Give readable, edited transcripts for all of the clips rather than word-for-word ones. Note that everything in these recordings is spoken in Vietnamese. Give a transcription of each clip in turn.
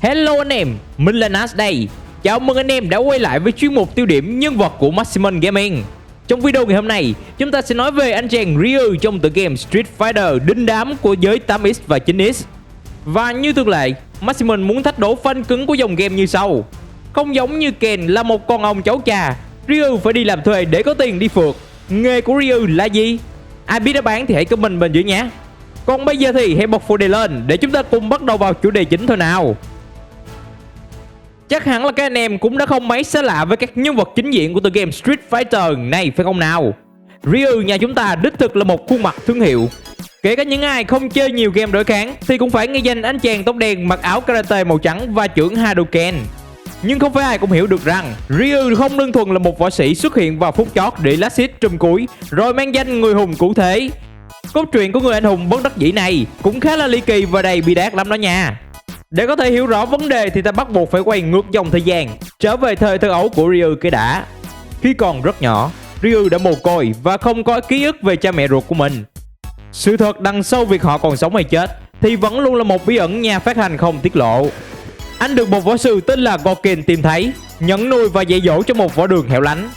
Hello anh em, mình là Nas đây. Chào mừng anh em đã quay lại với chuyên mục tiêu điểm nhân vật của Maximum Gaming. Trong video ngày hôm nay, chúng ta sẽ nói về anh chàng Ryu trong tựa game Street Fighter đình đám của giới 8X và 9X. Và như thường lệ, Maximum muốn thách đố fan cứng của dòng game như sau. Không giống như Ken là một con ông cháu cha, Ryu phải đi làm thuê để có tiền đi phượt. Nghề của Ryu là gì? Ai biết đáp án thì hãy comment bên dưới nhé. Còn bây giờ thì hãy bật phụ đề lên để chúng ta cùng bắt đầu vào chủ đề chính thôi nào. Chắc hẳn là các anh em cũng đã không mấy xa lạ với các nhân vật chính diện của tựa game Street Fighter này phải không nào? Ryu nhà chúng ta đích thực là một khuôn mặt thương hiệu. Kể cả những ai không chơi nhiều game đối kháng thì cũng phải nghe danh anh chàng tóc đen mặc áo karate màu trắng và chưởng Hadouken. Nhưng không phải ai cũng hiểu được rằng Ryu không đơn thuần là một võ sĩ xuất hiện vào phút chót để lá xít trùm cuối rồi mang danh người hùng cụ thể. Cốt truyện của người anh hùng bất đắc dĩ này cũng khá là ly kỳ và đầy bi đát lắm đó nha. Để có thể hiểu rõ vấn đề thì ta bắt buộc phải quay ngược dòng thời gian, trở về thời thơ ấu của Ryu cái đã. Khi còn rất nhỏ, Ryu đã mồ côi và không có ký ức về cha mẹ ruột của mình. Sự thật đằng sau việc họ còn sống hay chết thì vẫn luôn là một bí ẩn nhà phát hành không tiết lộ. Anh được một võ sư tên là Goken tìm thấy, nhận nuôi và dạy dỗ cho một võ đường hẻo lánh.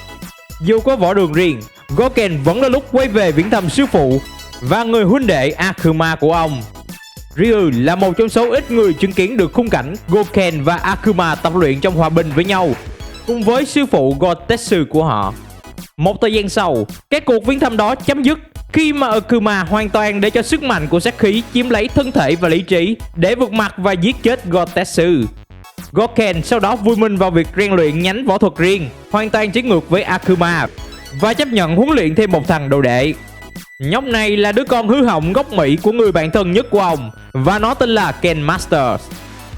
Dù có võ đường riêng, Goken vẫn là lúc quay về viếng thăm sư phụ và người huynh đệ Akuma của ông. Ryu là một trong số ít người chứng kiến được khung cảnh Goken và Akuma tập luyện trong hòa bình với nhau, cùng với sư phụ Gotetsu của họ. Một thời gian sau, các cuộc viếng thăm đó chấm dứt khi mà Akuma hoàn toàn để cho sức mạnh của sát khí chiếm lấy thân thể và lý trí để vượt mặt và giết chết Gotetsu. Goken sau đó vui mình vào việc rèn luyện nhánh võ thuật riêng, hoàn toàn trái ngược với Akuma và chấp nhận huấn luyện thêm một thằng đồ đệ. Nhóc này là đứa con hư hỏng gốc Mỹ của người bạn thân nhất của ông và nó tên là Ken Masters.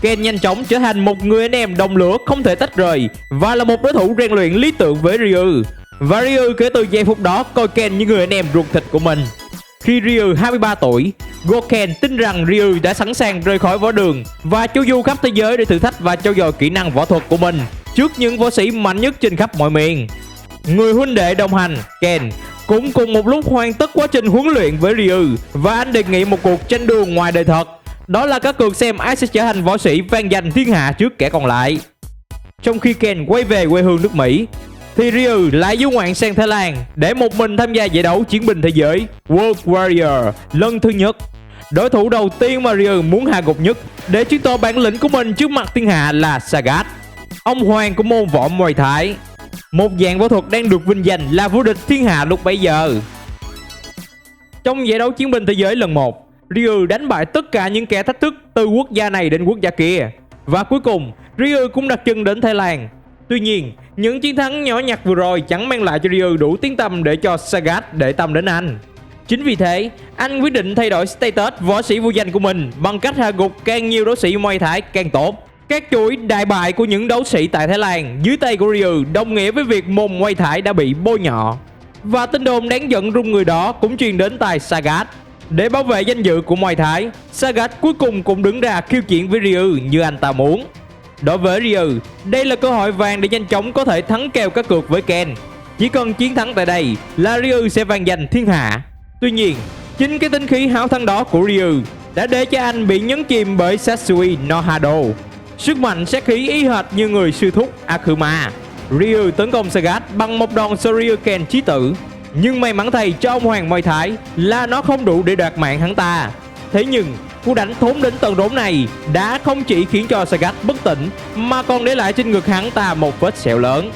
Ken nhanh chóng trở thành một người anh em đồng lửa không thể tách rời và là một đối thủ rèn luyện lý tưởng với Ryu. Và Ryu kể từ giây phút đó coi Ken như người anh em ruột thịt của mình. Khi Ryu 23 tuổi, Goken tin rằng Ryu đã sẵn sàng rời khỏi võ đường và chu du khắp thế giới để thử thách và trau dồi kỹ năng võ thuật của mình trước những võ sĩ mạnh nhất trên khắp mọi miền. Người huynh đệ đồng hành, Ken, cũng cùng một lúc hoàn tất quá trình huấn luyện với Ryu và anh đề nghị một cuộc tranh đua ngoài đời thật. Đó là cá cược xem ai sẽ trở thành võ sĩ vang danh thiên hạ trước kẻ còn lại. Trong khi Ken quay về quê hương nước Mỹ thì Ryu lại du ngoạn sang Thái Lan để một mình tham gia giải đấu chiến binh thế giới World Warrior lần thứ nhất. Đối thủ đầu tiên mà Ryu muốn hạ gục nhất để chứng tỏ bản lĩnh của mình trước mặt thiên hạ là Sagat, ông hoàng của môn võ Muay Thái, một dạng võ thuật đang được vinh danh là vô địch thiên hạ lúc bấy giờ. Trong giải đấu chiến binh thế giới lần 1, Ryu đánh bại tất cả những kẻ thách thức từ quốc gia này đến quốc gia kia. Và cuối cùng, Ryu cũng đặt chân đến Thái Lan. Tuy nhiên, những chiến thắng nhỏ nhặt vừa rồi chẳng mang lại cho Ryu đủ tiếng tăm để cho Sagat để tâm đến anh. Chính vì thế, anh quyết định thay đổi status võ sĩ vô danh của mình bằng cách hạ gục càng nhiều đấu sĩ Muay Thái càng tốt. Các chuỗi đại bại của những đấu sĩ tại Thái Lan dưới tay của Ryu đồng nghĩa với việc môn Muay Thái đã bị bôi nhọ. Và tin đồn đáng giận rung người đó cũng truyền đến tai Sagat. Để bảo vệ danh dự của Muay Thái, Sagat cuối cùng cũng đứng ra khiêu chiến với Ryu như anh ta muốn. Đối với Ryu, đây là cơ hội vàng để nhanh chóng có thể thắng kèo cá cược với Ken. Chỉ cần chiến thắng tại đây là Ryu sẽ vang danh thiên hạ. Tuy nhiên, chính cái tính khí háo thắng đó của Ryu đã để cho anh bị nhấn chìm bởi Satsui no Hado, sức mạnh sát khí y hệt như người sư thúc Akuma. Ryu tấn công Sagat bằng một đòn Shoryuken chí tử, nhưng may mắn thay cho ông hoàng Muay Thái là nó không đủ để đoạt mạng hắn ta. Thế nhưng cú đánh thốn đến tận đốn này đã không chỉ khiến cho Sagat bất tỉnh mà còn để lại trên ngực hắn ta một vết sẹo lớn.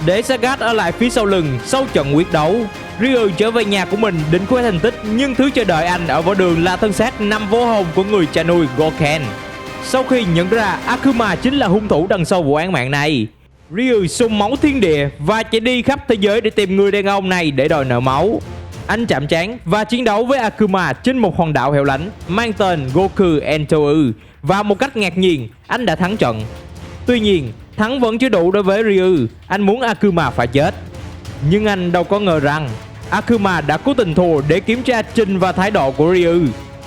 Để Sagat ở lại phía sau lưng sau trận quyết đấu, Ryu trở về nhà của mình định khoe thành tích, nhưng thứ chờ đợi anh ở võ đường là thân xác nằm vô hồn của người cha nuôi Goken. Sau khi nhận ra Akuma chính là hung thủ đằng sau vụ án mạng này, Ryu xung máu thiên địa và chạy đi khắp thế giới để tìm người đàn ông này để đòi nợ máu. Anh chạm trán và chiến đấu với Akuma trên một hòn đảo hẻo lánh mang tên Goku Entou và một cách ngạc nhiên, anh đã thắng trận. Tuy nhiên, thắng vẫn chưa đủ đối với Ryu, anh muốn Akuma phải chết. Nhưng anh đâu có ngờ rằng Akuma đã cố tình thua để kiểm tra trình và thái độ của Ryu.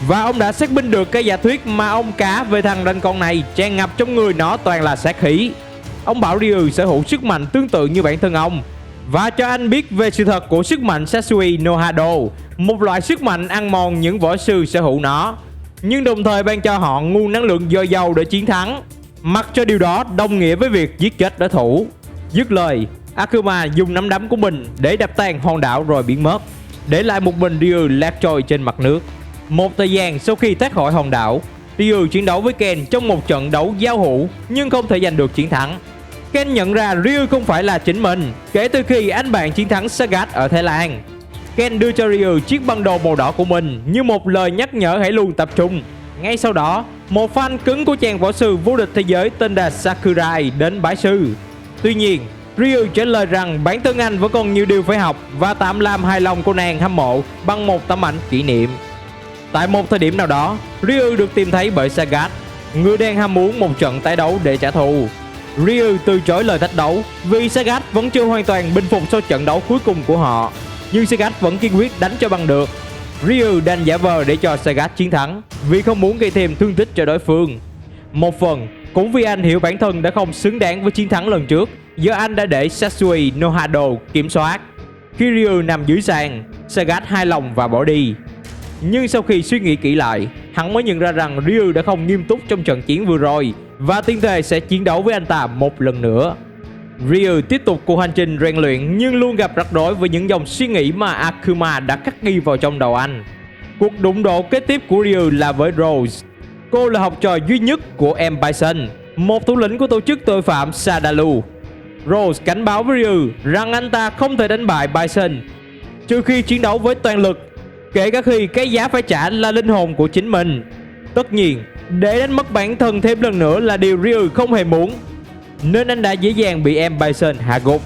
Và ông đã xác minh được cái giả thuyết mà ông cá về thằng đàn con này tràn ngập trong người nó toàn là sát khí. Ông bảo Ryu sở hữu sức mạnh tương tự như bản thân ông và cho anh biết về sự thật của sức mạnh Satsui no Hado, một loại sức mạnh ăn mòn những võ sư sở hữu nó. nhưng đồng thời ban cho họ nguồn năng lượng dồi dào để chiến thắng, mặc cho điều đó đồng nghĩa với việc giết chết đối thủ. Dứt lời, Akuma dùng nắm đấm của mình để đập tan hòn đảo rồi biến mất, để lại một mình Ryu lạc trôi trên mặt nước. Một thời gian sau khi thoát khỏi hòn đảo, Ryu chiến đấu với Ken trong một trận đấu giao hữu nhưng không thể giành được chiến thắng. Ken nhận ra Ryu không phải là chính mình kể từ khi anh bạn chiến thắng Sagat ở Thái Lan. Ken đưa cho Ryu chiếc băng đồ màu đỏ của mình như một lời nhắc nhở hãy luôn tập trung. Ngay sau đó, một fan cứng của chàng võ sư vô địch thế giới tên là Sakurai đến bái sư. Tuy nhiên, Ryu trả lời rằng bản thân anh vẫn còn nhiều điều phải học và tạm làm hài lòng cô nàng hâm mộ bằng một tấm ảnh kỷ niệm. Tại một thời điểm nào đó, Ryu được tìm thấy bởi Sagat, người đang ham muốn một trận tái đấu để trả thù. Ryu từ chối lời thách đấu vì Sagat vẫn chưa hoàn toàn bình phục sau trận đấu cuối cùng của họ, nhưng Sagat vẫn kiên quyết đánh cho bằng được. Ryu đành giả vờ để cho Sagat chiến thắng vì không muốn gây thêm thương tích cho đối phương. Một phần cũng vì anh hiểu bản thân đã không xứng đáng với chiến thắng lần trước do anh đã để Satsui no Hado kiểm soát. Khi Ryu nằm dưới sàn, Sagat hài lòng và bỏ đi. Nhưng sau khi suy nghĩ kỹ lại, hắn mới nhận ra rằng Ryu đã không nghiêm túc trong trận chiến vừa rồi và tuyên thệ sẽ chiến đấu với anh ta một lần nữa. Ryu tiếp tục cuộc hành trình rèn luyện nhưng luôn gặp rắc rối với những dòng suy nghĩ mà Akuma đã khắc ghi vào trong đầu anh. Cuộc đụng độ kế tiếp của Ryu là với Rose. Cô là học trò duy nhất của M. Bison, một thủ lĩnh của tổ chức tội phạm Sadalu. Rose cảnh báo với Ryu rằng anh ta không thể đánh bại Bison trừ khi chiến đấu với toàn lực, kể cả khi cái giá phải trả là linh hồn của chính mình. Tất nhiên, để đánh mất bản thân thêm lần nữa là điều Ryu không hề muốn, nên anh đã dễ dàng bị M. Bison hạ gục.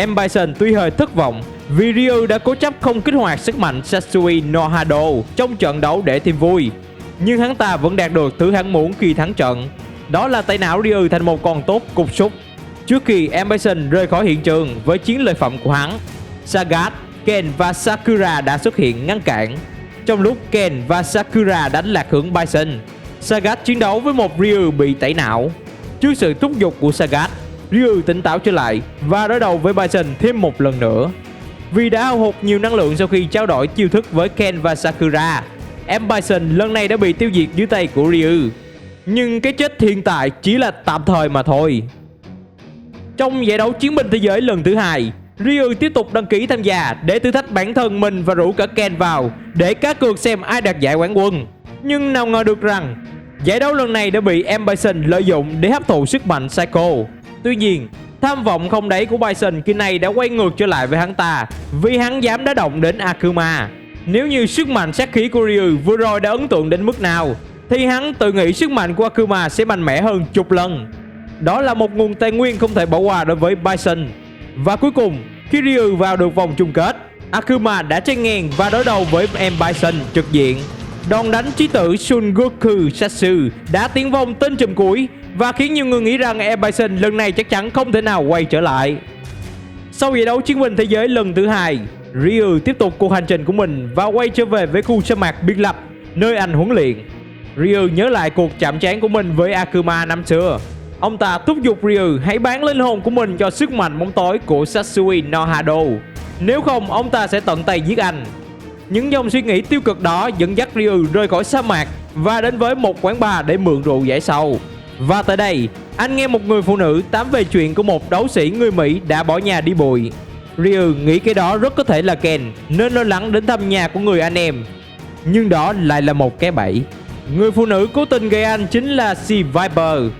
M. Bison tuy hơi thất vọng vì Ryu đã cố chấp không kích hoạt sức mạnh Satsui no Hado trong trận đấu để thêm vui, nhưng hắn ta vẫn đạt được thứ hắn muốn khi thắng trận, đó là tẩy não Ryu thành một con tốt cục súc. Trước khi M. Bison rời khỏi hiện trường với chiến lợi phẩm của hắn, Sagat, Ken và Sakura đã xuất hiện ngăn cản. Trong lúc Ken và Sakura đánh lạc hướng Bison, Sagat chiến đấu với một Ryu bị tẩy não. Trước sự thúc giục của Sagat, Ryu tỉnh táo trở lại và đối đầu với Bison thêm một lần nữa. Vì đã hao hụt nhiều năng lượng sau khi trao đổi chiêu thức với Ken và Sakura, M. Bison lần này đã bị tiêu diệt dưới tay của Ryu. Nhưng cái chết hiện tại chỉ là tạm thời mà thôi. Trong giải đấu chiến binh thế giới lần thứ 2, Ryu tiếp tục đăng ký tham gia để thử thách bản thân mình và rủ cả Ken vào để cá cược xem ai đạt giải quán quân. Nhưng nào ngờ được rằng giải đấu lần này đã bị M. Bison lợi dụng để hấp thụ sức mạnh Psycho. Tuy nhiên, tham vọng không đáy của Bison kỳ này đã quay ngược trở lại với hắn ta vì hắn dám đá động đến Akuma. Nếu như sức mạnh sát khí của Ryu vừa rồi đã ấn tượng đến mức nào, thì hắn tự nghĩ sức mạnh của Akuma sẽ mạnh mẽ hơn chục lần. Đó là một nguồn tài nguyên không thể bỏ qua đối với Bison. Và cuối cùng, khi Ryu vào được vòng chung kết, Akuma đã tranh ngang và đối đầu với M. Bison trực diện. Đòn đánh chí tử Son Goku Satsu đã tiến vòng tên chùm cuối và khiến nhiều người nghĩ rằng M. Bison lần này chắc chắn không thể nào quay trở lại. Sau giải đấu chiến binh thế giới lần thứ 2, Ryu tiếp tục cuộc hành trình của mình và quay trở về với khu sa mạc biệt lập nơi anh huấn luyện. Ryu nhớ lại cuộc chạm trán của mình với Akuma năm xưa. Ông ta thúc giục Ryu hãy bán linh hồn của mình cho sức mạnh bóng tối của Satsui no Hado. Nếu không, ông ta sẽ tận tay giết anh. Những dòng suy nghĩ tiêu cực đó dẫn dắt Ryu rời khỏi sa mạc và đến với một quán bar để mượn rượu giải sầu. Và tại đây, anh nghe một người phụ nữ tám về chuyện của một đấu sĩ người Mỹ đã bỏ nhà đi bụi. Ryu nghĩ cái đó rất có thể là Ken nên lo lắng đến thăm nhà của người anh em. Nhưng đó lại là một cái bẫy. Người phụ nữ cố tình gây anh chính là Sea Viper.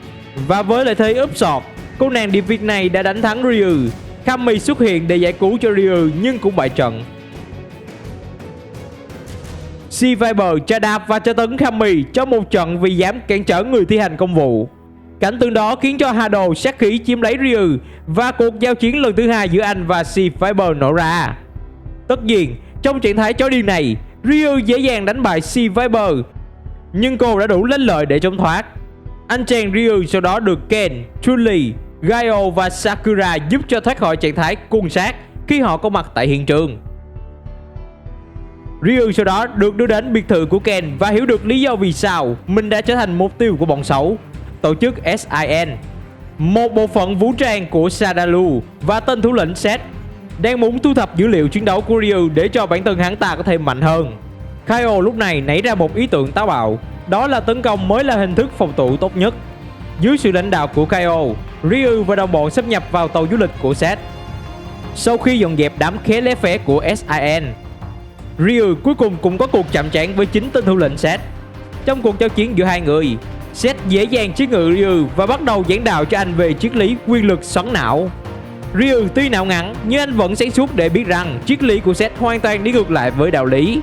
Và với lợi thế úp sọt, cô nàng điệp viên này đã đánh thắng Ryu. Kami xuất hiện để giải cứu cho Ryu nhưng cũng bại trận. Sea Viper tra đạp và tra tấn Kami trong một trận vì dám cản trở người thi hành công vụ. Cảnh tượng đó khiến cho Hado sát khí chiếm lấy Ryu và cuộc giao chiến lần thứ 2 giữa anh và Sea Viper nổ ra. Tất nhiên, trong trạng thái chó điên này, Ryu dễ dàng đánh bại Sea Viper, nhưng cô đã đủ lanh lợi để trốn thoát. Anh chàng Ryu sau đó được Ken, Chun-Li, Gaio và Sakura giúp cho thoát khỏi trạng thái cuồng sát khi họ có mặt tại hiện trường. Ryu sau đó được đưa đến biệt thự của Ken và hiểu được lý do vì sao mình đã trở thành mục tiêu của bọn xấu, tổ chức SIN, một bộ phận vũ trang của Sadalu và tên thủ lĩnh Seth đang muốn thu thập dữ liệu chiến đấu của Ryu để cho bản thân hắn ta có thêm mạnh hơn. Kaio lúc này nảy ra một ý tưởng táo bạo. đó là tấn công mới là hình thức phòng thủ tốt nhất. Dưới sự lãnh đạo của Kaio, Ryu và đồng bọn xâm nhập vào tàu du lịch của Seth. Sau khi dọn dẹp đám khé lé phé của SIN, Ryu cuối cùng cũng có cuộc chạm trán với chính tên thủ lĩnh Seth. Trong cuộc giao chiến giữa hai người, Seth dễ dàng chế ngự Ryu và bắt đầu giảng đạo cho anh về triết lý quyền lực xoắn não. Ryu tuy não ngắn nhưng anh vẫn sáng suốt để biết rằng triết lý của Seth hoàn toàn đi ngược lại với đạo lý.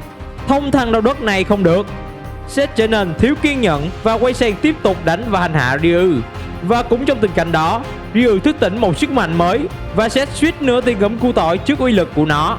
Thông thằng đầu đất này không được. Seth trở nên thiếu kiên nhẫn và quay sang tiếp tục đánh và hành hạ Ryu. Và cũng trong tình cảnh đó, Ryu thức tỉnh một sức mạnh mới và Seth suýt nữa thì ngấm củ tỏi trước uy lực của nó.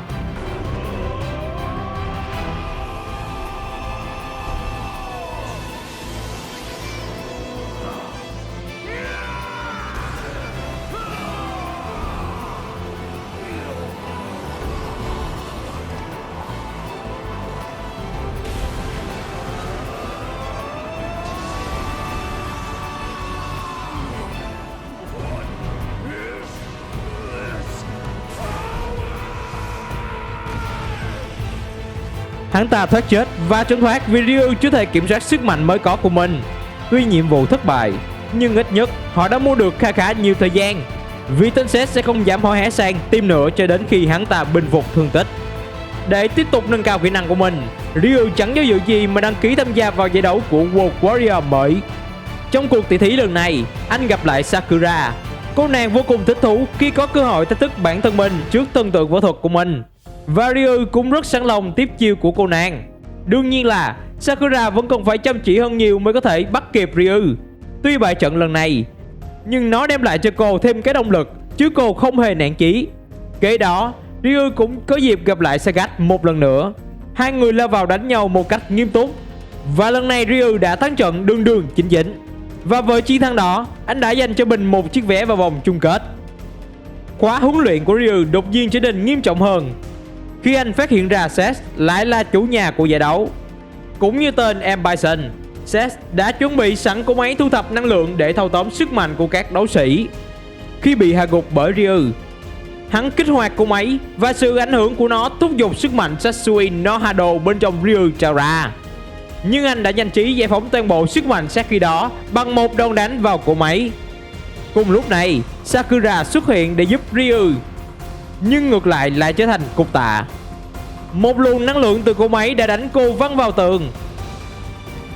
Hắn ta thoát chết và trốn thoát vì Ryu chưa thể kiểm soát sức mạnh mới có của mình. Tuy nhiệm vụ thất bại, nhưng ít nhất họ đã mua được khá nhiều thời gian. Vì tên Seth sẽ không dám hó hé sang tìm nữa cho đến khi hắn ta bình phục thương tích. Để tiếp tục nâng cao kỹ năng của mình, Ryu chẳng do dự gì mà đăng ký tham gia vào giải đấu của World Warrior mới. Trong cuộc tỷ thí lần này, anh gặp lại Sakura. Cô nàng vô cùng thích thú khi có cơ hội thách thức bản thân mình trước thần tượng võ thuật của mình. Và Ryu cũng rất sẵn lòng tiếp chiêu của cô nàng. Đương nhiên là Sakura vẫn còn phải chăm chỉ hơn nhiều mới có thể bắt kịp Ryu. Tuy bại trận lần này, nhưng nó đem lại cho cô thêm cái động lực, chứ cô không hề nản chí. Kế đó, Ryu cũng có dịp gặp lại Sagat một lần nữa. Hai người lao vào đánh nhau một cách nghiêm túc. Và lần này Ryu đã thắng trận đường đường chính chính. Và với chiến thắng đó, anh đã dành cho mình một chiếc vé vào vòng chung kết. Khóa huấn luyện của Ryu đột nhiên trở nên nghiêm trọng hơn khi anh phát hiện ra Seth lại là chủ nhà của giải đấu. Cũng như tên M. Bison, Seth đã chuẩn bị sẵn cỗ máy thu thập năng lượng để thâu tóm sức mạnh của các đấu sĩ. Khi bị hạ gục bởi Ryu, hắn kích hoạt cỗ máy và sự ảnh hưởng của nó thúc giục sức mạnh Satsui no Hado bên trong Ryu trào ra. Nhưng anh đã nhanh trí giải phóng toàn bộ sức mạnh sát khi đó bằng một đòn đánh vào cỗ máy. Cùng lúc này, Sakura xuất hiện để giúp Ryu, nhưng ngược lại trở thành cục tạ. Một luồng năng lượng từ cỗ máy đã đánh cô văng vào tường.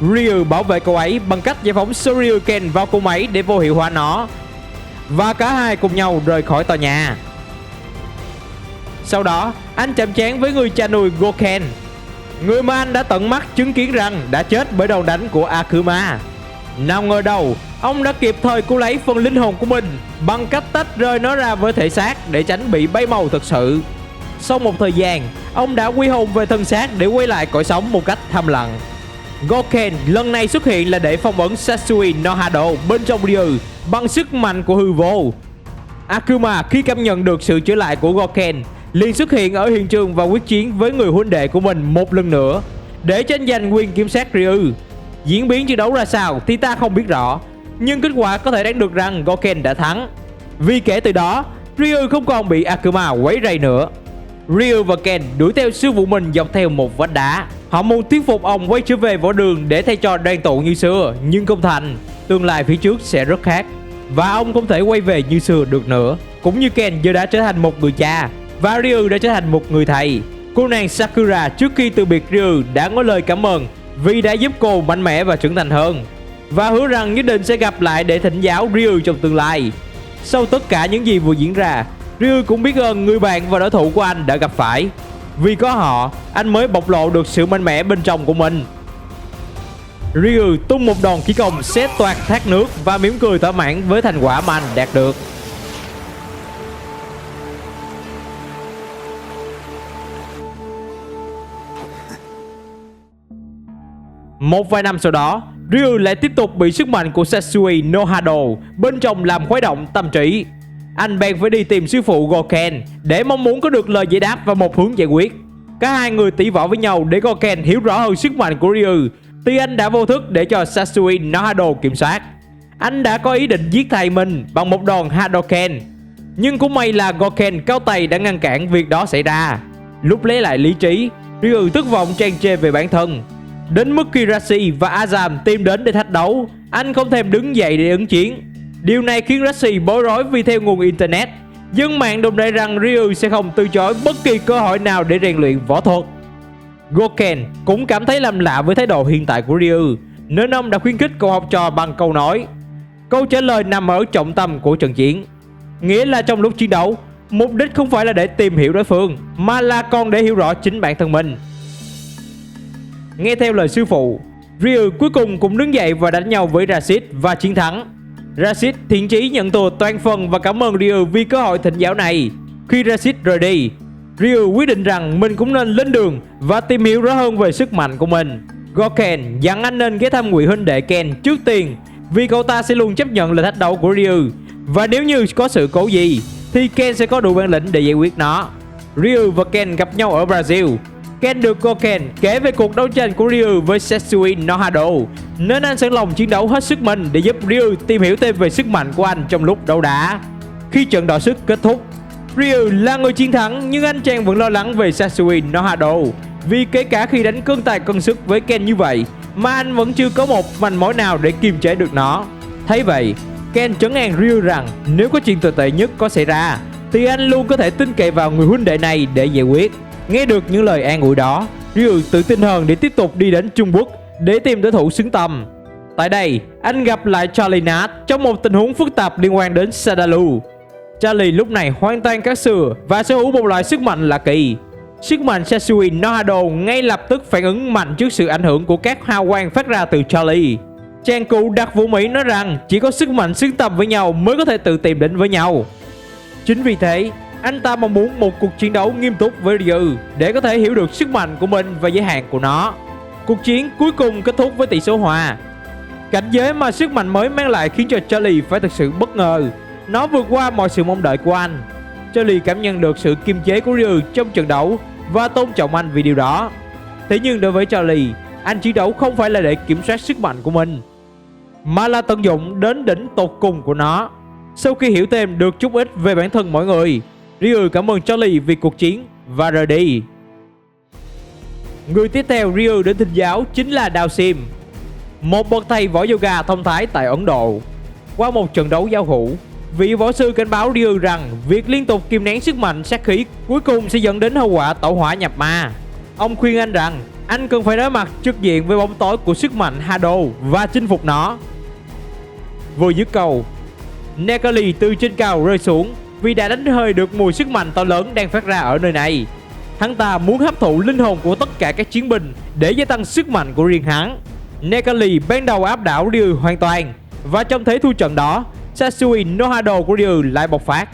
Ryu bảo vệ cô ấy bằng cách giải phóng Shoryuken vào cỗ máy để vô hiệu hóa nó. Và cả hai cùng nhau rời khỏi tòa nhà. Sau đó, anh chạm trán với người cha nuôi Goken, người mà anh đã tận mắt chứng kiến rằng đã chết bởi đòn đánh của Akuma. Nào ngờ đâu, ông đã kịp thời cứu lấy phần linh hồn của mình bằng cách tách rời nó ra với thể xác để tránh bị bay màu thật sự. Sau một thời gian, ông đã quy hồn về thân xác để quay lại cõi sống một cách thầm lặng. Goken lần này xuất hiện là để phong ấn Satsui no Hado bên trong Ryu bằng sức mạnh của hư vô. Akuma khi cảm nhận được sự trở lại của Goken liền xuất hiện ở hiện trường và quyết chiến với người huynh đệ của mình một lần nữa để tranh giành quyền kiểm soát Ryu. Diễn biến trận đấu ra sao thì ta không biết rõ, nhưng kết quả có thể đoán được rằng Goken đã thắng. Vì kể từ đó, Ryu không còn bị Akuma quấy rầy nữa. Ryu và Ken đuổi theo sư phụ mình dọc theo một vách đá. Họ muốn thuyết phục ông quay trở về võ đường để thay cho đoàn tụ như xưa, nhưng không thành. Tương lai phía trước sẽ rất khác và ông không thể quay về như xưa được nữa. Cũng như Ken giờ đã trở thành một người cha và Ryu đã trở thành một người thầy. Cô nàng Sakura trước khi từ biệt Ryu đã có lời cảm ơn vì đã giúp cô mạnh mẽ và trưởng thành hơn, và hứa rằng nhất định sẽ gặp lại để thỉnh giáo Ryu trong tương lai. Sau tất cả những gì vừa diễn ra, Ryu cũng biết ơn người bạn và đối thủ của anh đã gặp phải. Vì có họ, anh mới bộc lộ được sự mạnh mẽ bên trong của mình. Ryu tung một đòn khí công xé toạc thác nước và mỉm cười thỏa mãn với thành quả mà anh đạt được. Một vài năm sau đó, Ryu lại tiếp tục bị sức mạnh của Satsui no Hado bên trong làm khuấy động tâm trí. Anh bèn phải đi tìm sư phụ Goken để mong muốn có được lời giải đáp và một hướng giải quyết. Cả hai người tỷ võ với nhau để Goken hiểu rõ hơn sức mạnh của Ryu, thì anh đã vô thức để cho Satsui no Hado kiểm soát. Anh đã có ý định giết thầy mình bằng một đòn Hadoken, nhưng cũng may là Goken cao tay đã ngăn cản việc đó xảy ra. Lúc lấy lại lý trí, Ryu thất vọng tràn trề về bản thân. Đến mức khi Rashi và Azam tìm đến để thách đấu, anh không thèm đứng dậy để ứng chiến. Điều này khiến Rashi bối rối vì theo nguồn internet, dân mạng đồn đại rằng Ryu sẽ không từ chối bất kỳ cơ hội nào để rèn luyện võ thuật. Goken cũng cảm thấy lầm lạ với thái độ hiện tại của Ryu, nên ông đã khuyến khích cậu học trò bằng câu nói. Câu trả lời nằm ở trọng tâm của trận chiến, nghĩa là trong lúc chiến đấu, mục đích không phải là để tìm hiểu đối phương, mà là còn để hiểu rõ chính bản thân mình. Nghe theo lời sư phụ, Ryu cuối cùng cũng đứng dậy và đánh nhau với Rashid và chiến thắng. Rashid thiện chí nhận thua toàn phần và cảm ơn Ryu vì cơ hội thỉnh giáo này. Khi Rashid rời đi, Ryu quyết định rằng mình cũng nên lên đường và tìm hiểu rõ hơn về sức mạnh của mình. Goken dặn anh nên ghé thăm ngụy huynh đệ Ken trước tiên, vì cậu ta sẽ luôn chấp nhận lời thách đấu của Ryu, và nếu như có sự cố gì thì Ken sẽ có đủ bản lĩnh để giải quyết nó. Ryu và Ken gặp nhau ở Brazil. Ken được Goken kể về cuộc đấu tranh của Ryu với Setsui no Hado, nên anh sẵn lòng chiến đấu hết sức mình để giúp Ryu tìm hiểu thêm về sức mạnh của anh trong lúc đấu đá. Khi trận đọ sức kết thúc, Ryu là người chiến thắng, nhưng anh chàng vẫn lo lắng về Setsui no Hado, vì kể cả khi đánh cân tài cân sức với Ken như vậy mà anh vẫn chưa có một manh mối nào để kiềm chế được nó. Thấy vậy, Ken trấn an Ryu rằng nếu có chuyện tồi tệ nhất có xảy ra thì anh luôn có thể tin cậy vào người huynh đệ này để giải quyết. Nghe được những lời an ủi đó, Ryu tự tin hơn để tiếp tục đi đến Trung Quốc để tìm đối thủ xứng tầm. Tại đây, anh gặp lại Charlie Nash trong một tình huống phức tạp liên quan đến Sadalu. Charlie lúc này hoàn toàn khác xưa và sở hữu một loại sức mạnh lạ kỳ. Sức mạnh Setsui no Hado ngay lập tức phản ứng mạnh trước sự ảnh hưởng của các hào quang phát ra từ Charlie. Chàng cụ đặc vụ Mỹ nói rằng chỉ có sức mạnh xứng tầm với nhau mới có thể tự tìm đến với nhau. Chính vì thế, anh ta mong muốn một cuộc chiến đấu nghiêm túc với Ryu để có thể hiểu được sức mạnh của mình và giới hạn của nó. Cuộc chiến cuối cùng kết thúc với tỷ số hòa. Cảnh giới mà sức mạnh mới mang lại khiến cho Charlie phải thực sự bất ngờ. Nó vượt qua mọi sự mong đợi của anh. Charlie cảm nhận được sự kiềm chế của Ryu trong trận đấu và tôn trọng anh vì điều đó. Thế nhưng đối với Charlie, anh chiến đấu không phải là để kiểm soát sức mạnh của mình, mà là tận dụng đến đỉnh tột cùng của nó. Sau khi hiểu thêm được chút ít về bản thân mỗi người, Ryu cảm ơn Charlie vì cuộc chiến và rời đi. Người tiếp theo Ryu đến thỉnh giáo chính là Dao Sim, một bậc thầy võ yoga thông thái tại Ấn Độ. Qua một trận đấu giao hữu, vị võ sư cảnh báo Ryu rằng việc liên tục kìm nén sức mạnh sát khí cuối cùng sẽ dẫn đến hậu quả tẩu hỏa nhập ma. Ông khuyên anh rằng anh cần phải đối mặt trực diện với bóng tối của sức mạnh Hado và chinh phục nó. Vừa dứt câu, Nekali từ trên cao rơi xuống vì đã đánh hơi được mùi sức mạnh to lớn đang phát ra ở nơi này. Hắn ta muốn hấp thụ linh hồn của tất cả các chiến binh để gia tăng sức mạnh của riêng hắn. Nekali ban đầu áp đảo Ryu hoàn toàn, và trong thế thua trận đó, Setsui no Hado của Ryu lại bộc phát.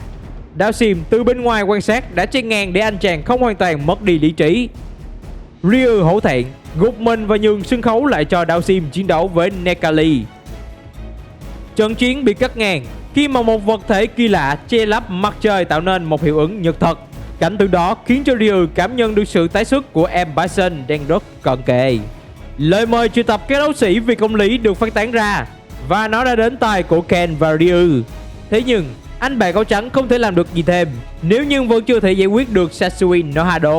Dao Sim từ bên ngoài quan sát đã chen ngang để anh chàng không hoàn toàn mất đi lý trí. Ryu hổ thẹn, gục mình và nhường sân khấu lại cho Dao Sim chiến đấu với Nekali. Trận chiến bị cắt ngang khi mà một vật thể kỳ lạ che lấp mặt trời tạo nên một hiệu ứng nhật thực. Cảnh tượng đó khiến cho Ryu cảm nhận được sự tái xuất của M. Bison đang rất cận kề. Lời mời triệu tập các đấu sĩ vì công lý được phát tán ra, và nó đã đến tai của Ken và Ryu. Thế nhưng anh bạn áo trắng không thể làm được gì thêm nếu như vẫn chưa thể giải quyết được Setsui no Hado.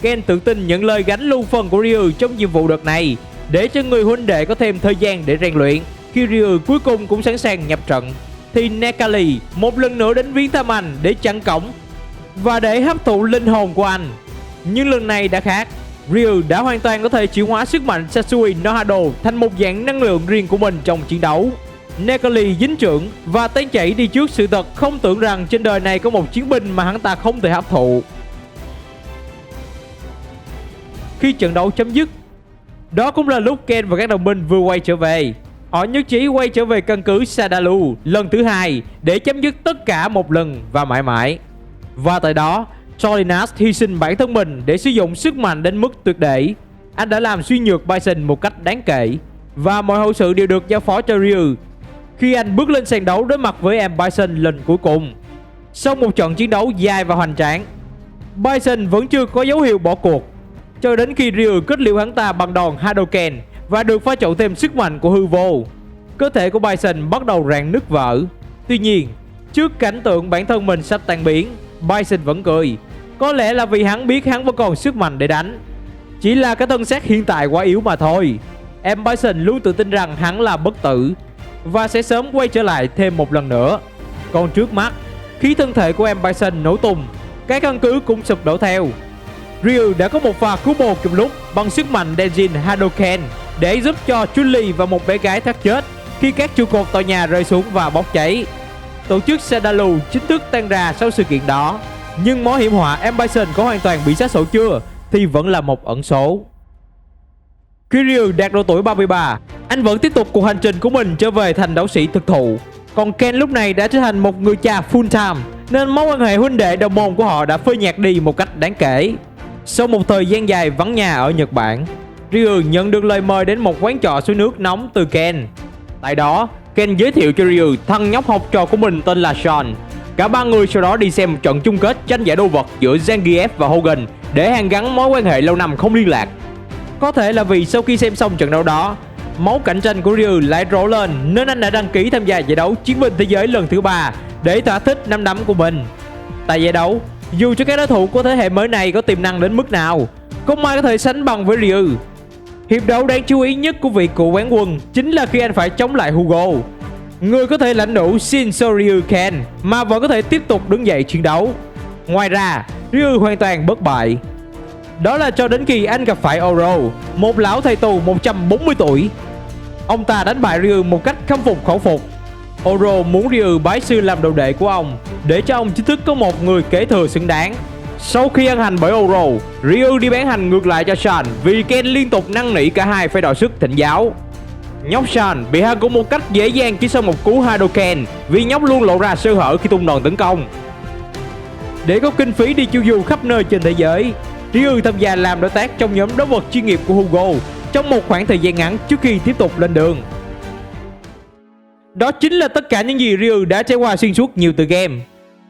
Ken tự tin nhận lời gánh luôn phần của Ryu trong nhiệm vụ đợt này, để cho người huynh đệ có thêm thời gian để rèn luyện. Khi Ryu cuối cùng cũng sẵn sàng nhập trận, thì Nekali một lần nữa đến viếng thăm anh để chặn cổng và để hấp thụ linh hồn của anh. Nhưng lần này đã khác. Ryu đã hoàn toàn có thể chuyển hóa sức mạnh Setsui no Hado thành một dạng năng lượng riêng của mình trong chiến đấu. Nekali dính chưởng và tán chảy đi trước sự thật không tưởng rằng trên đời này có một chiến binh mà hắn ta không thể hấp thụ. Khi trận đấu chấm dứt, đó cũng là lúc Ken và các đồng minh vừa quay trở về. Họ nhất trí quay trở về căn cứ Sadalu lần thứ hai để chấm dứt tất cả một lần và mãi mãi. Và tại đó, Charlie Nash hy sinh bản thân mình để sử dụng sức mạnh đến mức tuyệt để. Anh đã làm suy nhược Bison một cách đáng kể, và mọi hậu sự đều được giao phó cho Ryu khi anh bước lên sàn đấu đối mặt với M. Bison lần cuối cùng. Sau một trận chiến đấu dài và hoành tráng, Bison vẫn chưa có dấu hiệu bỏ cuộc, cho đến khi Ryu kết liễu hắn ta bằng đòn Hadoken và được pha trộn thêm sức mạnh của hư vô. Cơ thể của Bison bắt đầu rạn nứt vỡ. Tuy nhiên, trước cảnh tượng bản thân mình sắp tan biến, Bison vẫn cười. Có lẽ là vì hắn biết hắn vẫn còn sức mạnh để đánh. Chỉ là cái thân xác hiện tại quá yếu mà thôi. Em Bison luôn tự tin rằng hắn là bất tử và sẽ sớm quay trở lại thêm một lần nữa. Còn trước mắt, khi thân thể của em Bison nổ tung, cái căn cứ cũng sụp đổ theo. Ryu đã có một pha cứu bồ cùng lúc bằng sức mạnh Denjin Hadoken để giúp cho Chun-Li và một bé gái thoát chết khi các trụ cột tòa nhà rơi xuống và bốc cháy. Tổ chức Sadalu chính thức tan ra sau sự kiện đó. Nhưng mối hiểm họa em Bison có hoàn toàn bị sát sổ chưa thì vẫn là một ẩn số. Khi Ryu đạt độ tuổi 33, anh vẫn tiếp tục cuộc hành trình của mình trở về thành đấu sĩ thực thụ. Còn Ken lúc này đã trở thành một người cha full time, nên mối quan hệ huynh đệ đồng môn của họ đã phơi nhạt đi một cách đáng kể. Sau một thời gian dài vắng nhà ở Nhật Bản, Ryu nhận được lời mời đến một quán trọ suối nước nóng từ Ken. Tại đó, Ken giới thiệu cho Ryu thằng nhóc học trò của mình tên là Sean. Cả ba người sau đó đi xem trận chung kết tranh giải đồ vật giữa Zangief và Hogan để hàn gắn mối quan hệ lâu năm không liên lạc. Có thể là vì sau khi xem xong trận đấu đó, máu cạnh tranh của Ryu lại rộ lên nên anh đã đăng ký tham gia giải đấu Chiến binh thế giới lần thứ 3 để thỏa thích nắm đấm của mình. Tại giải đấu, dù cho các đối thủ của thế hệ mới này có tiềm năng đến mức nào, không ai có thể sánh bằng với Ryu. Hiệp đấu đáng chú ý nhất của vị cựu quán quân chính là khi anh phải chống lại Hugo, người có thể lãnh đủ Shinsoryu Ken mà vẫn có thể tiếp tục đứng dậy chiến đấu. Ngoài ra, Ryu hoàn toàn bất bại. Đó là cho đến khi anh gặp phải Oro, một lão thầy tù 140 tuổi. Ông ta đánh bại Ryu một cách khâm phục khẩu phục. Oro muốn Ryu bái sư làm đồ đệ của ông để cho ông chính thức có một người kế thừa xứng đáng. Sau khi ăn hành bởi Oro, Ryu đi bán hành ngược lại cho Sean vì Ken liên tục năn nỉ cả hai phải đòi sức thỉnh giáo. Nhóc Sean bị hạ gục một cách dễ dàng chỉ sau một cú Hadoken vì nhóc luôn lộ ra sơ hở khi tung đòn tấn công. Để có kinh phí đi chu du khắp nơi trên thế giới, Ryu tham gia làm đối tác trong nhóm đấu vật chuyên nghiệp của Hugo trong một khoảng thời gian ngắn trước khi tiếp tục lên đường. Đó chính là tất cả những gì Ryu đã trải qua xuyên suốt nhiều tựa game.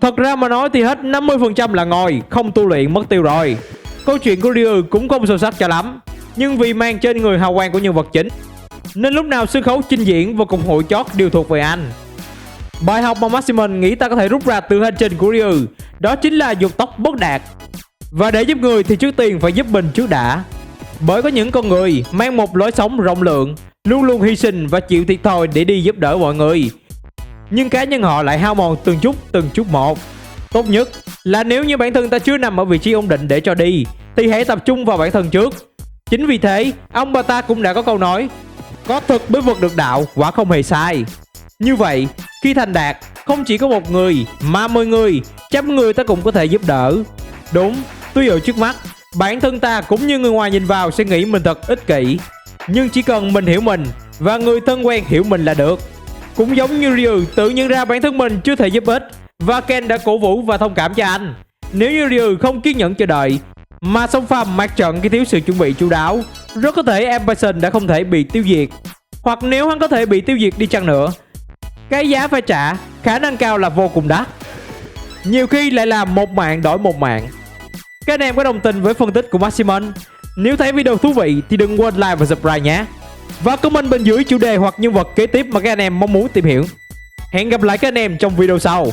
Thật ra mà nói thì hết 50% là ngồi, không tu luyện mất tiêu rồi. Câu chuyện của Ryu cũng không sâu sắc cho lắm, nhưng vì mang trên người hào quang của nhân vật chính nên lúc nào sân khấu trình diễn và cùng hội chót đều thuộc về anh. Bài học mà Maximum nghĩ ta có thể rút ra từ hành trình của Ryu đó chính là dục tốc bất đạt. Và để giúp người thì trước tiên phải giúp mình trước đã. Bởi có những con người mang một lối sống rộng lượng, luôn luôn hy sinh và chịu thiệt thòi để đi giúp đỡ mọi người, nhưng cá nhân họ lại hao mòn từng chút một. Tốt nhất là nếu như bản thân ta chưa nằm ở vị trí ổn định để cho đi thì hãy tập trung vào bản thân trước. Chính vì thế, ông bà ta cũng đã có câu nói: có thực mới vượt được đạo, quả không hề sai. Như vậy, khi thành đạt, không chỉ có một người mà 10 người, 100 người ta cũng có thể giúp đỡ. Đúng, tuy ở trước mắt, bản thân ta cũng như người ngoài nhìn vào sẽ nghĩ mình thật ích kỷ, nhưng chỉ cần mình hiểu mình và người thân quen hiểu mình là được. Cũng giống như Ryu tự nhận ra bản thân mình chưa thể giúp ích và Ken đã cổ vũ và thông cảm cho anh. Nếu như Ryu không kiên nhẫn chờ đợi mà xông pha mặt trận khi thiếu sự chuẩn bị chu đáo, rất có thể em Bison đã không thể bị tiêu diệt. Hoặc nếu hắn có thể bị tiêu diệt đi chăng nữa, cái giá phải trả khả năng cao là vô cùng đắt. Nhiều khi lại là một mạng đổi một mạng. Các anh em có đồng tình với phân tích của Maximum? Nếu thấy video thú vị thì đừng quên like và subscribe nhé. Và comment bên dưới chủ đề hoặc nhân vật kế tiếp mà các anh em mong muốn tìm hiểu. Hẹn gặp lại các anh em trong video sau.